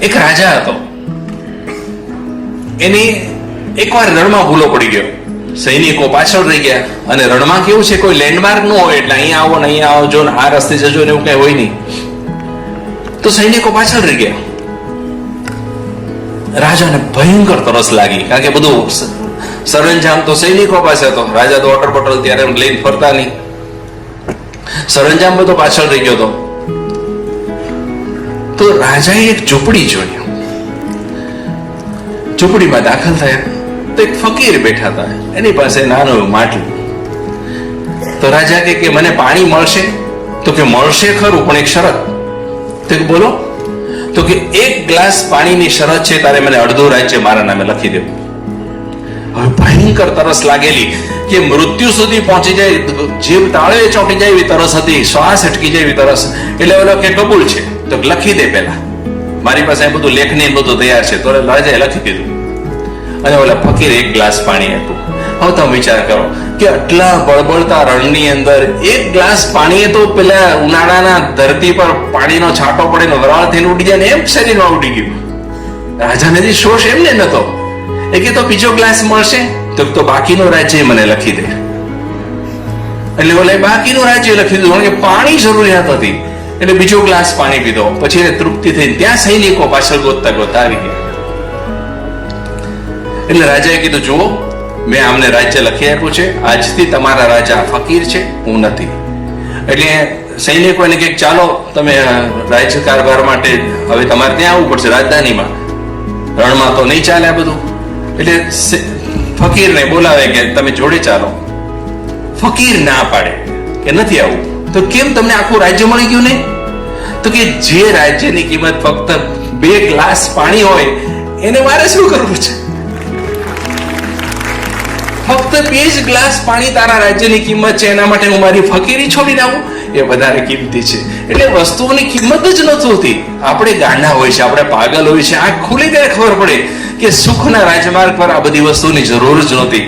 એક રાજા હતો, એની એકવાર રણમાં ભૂલો પડી ગયો, સૈનિકો પાછળ રહી ગયા, અને રણમાં કેવું છે કોઈ લેન્ડમાર્ક ન હોય, એટલે અહીંયા આવો ને અહીંયા આવજો ને આ રસ્તે જજો ને એવું કઈ હોય નહીં, તો સૈનિકો પાછળ રહી ગયા. રાજાને ભયંકર તરસ લાગી, કારણ કે બધું સરંજામ તો સૈનિકો પાસે હતો, રાજા તો અટર પટલ ત્યારે લઈને ફરતા નહીં, સરંજામ બધો પાછળ રહી ગયો હતો. તો રાજાએ એક ઝૂંપડી જોઈ, ઝૂંપડીમાં દાખલ થયા તો એક ફકીર બેઠા હતા, એની પાસે નાનું એવું માટલું. તો રાજા કે મને પાણી મળશે? તો કે મળશે ખરું, પણ એક શરત. તો બોલો? તો કે એક ગ્લાસ પાણીની શરત છે, તારે મને અડધું રાજ્ય મારા નામે લખી દેવું. હવે ભયંકર તરસ લાગેલી કે મૃત્યુ સુધી પહોંચી જાય, જીભ તાળે ચોંટી જાય એવી તરસ હતી, શ્વાસ અટકી જાય એવી તરસ. એટલે ઓલો કે કબૂલ છે, તો લખી દે પેલા, મારી પાસે બધું લેખની બધું તૈયાર છે. તો રાજાએ લખી દીધું, અને ઓલા ફકીર એક ગ્લાસ પાણી આપ્યું. હવે તમે વિચાર કરો કે આટલા બળબળતા રણની અંદર એક ગ્લાસ પાણી તો પેલા ઉનાળાના ધરતી પર પાણીનો છાંટો પડે ને વરાળ થઈને ઉડી જાય ને એમ શરીરમાં ઉડી ગયું. રાજાને શોષ એમને નતો. એ કે તો બીજો ગ્લાસ મળશે? તો બાકીનું રાજ્ય મને લખી દે. એટલે ઓલા બાકીનું રાજ્ય લખી દીધું, કારણ કે પાણી જરૂરિયાત હતી. એટલે બીજો ગ્લાસ પાણી પીધો, પછી એને તૃપ્તિ થઈ. ત્યાં સૈનિકો પાછળ ગોતતા ગોતતા આવી ગયા. એટલે રાજાએ કીધું, જુઓ, મેં આમને રાજ્ય લખી આપ્યું છે, આજથી તમારા રાજા ફકીર છે, હું નથી. એટલે સૈનિકો એને કે ચાલો તમે રાજ્ય કારભાર માટે હવે તમારે ત્યાં આવવું પડશે, રાજધાનીમાં. રણમાં તો નહીં ચાલે આ બધું. એટલે ફકીરને બોલાવે કે તમે જોડે ચાલો. ફકીર ના પાડે કે નથી આવું. તો કેમ તમને આખું રાજ્ય મળી ગયું નહીં? તો કે જે રાજ્યની કિંમત ફક્ત 2 ગ્લાસ પાણી હોય એને મારે શું કરવું છે? ફક્ત 2 જ ગ્લાસ પાણી તારા રાજ્યની કિંમત છે, એના માટે હું મારી ફકીરી છોડીને આવું? એ વધારે કિંમતી છે. એટલે વસ્તુઓની કિંમત જ નથી હોતી. આપણે ગાંડા હોય છે, આપણે પાગલ હોય છે. આંખ ખુલી ત્યારે ખબર પડે કે સુખના રાજમાર્ગ પર આ બધી વસ્તુની જરૂર જ નહોતી.